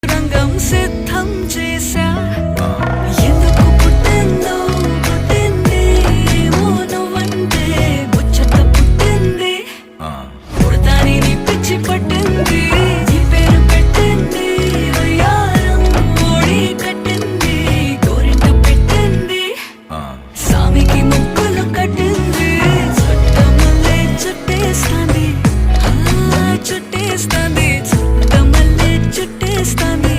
రంగం సిద్ధం చేశా ఎందుకు పుట్టిందో పుట్టింది ఏమో నువ్వంటే ముచ్చట పుట్టింది పుడతాని నీ పిచ్చి పట్టింది నీ పేరు పెట్టింది వయ్యారం ఓడి కట్టింది గోరింట పెట్టింది సామికి ముక్కులు కట్టింది చుట్టమల్లే చుట్టేస్తాంది చుట్టేస్తాంది చుట్టమల్లే చుట్టేస్తాంది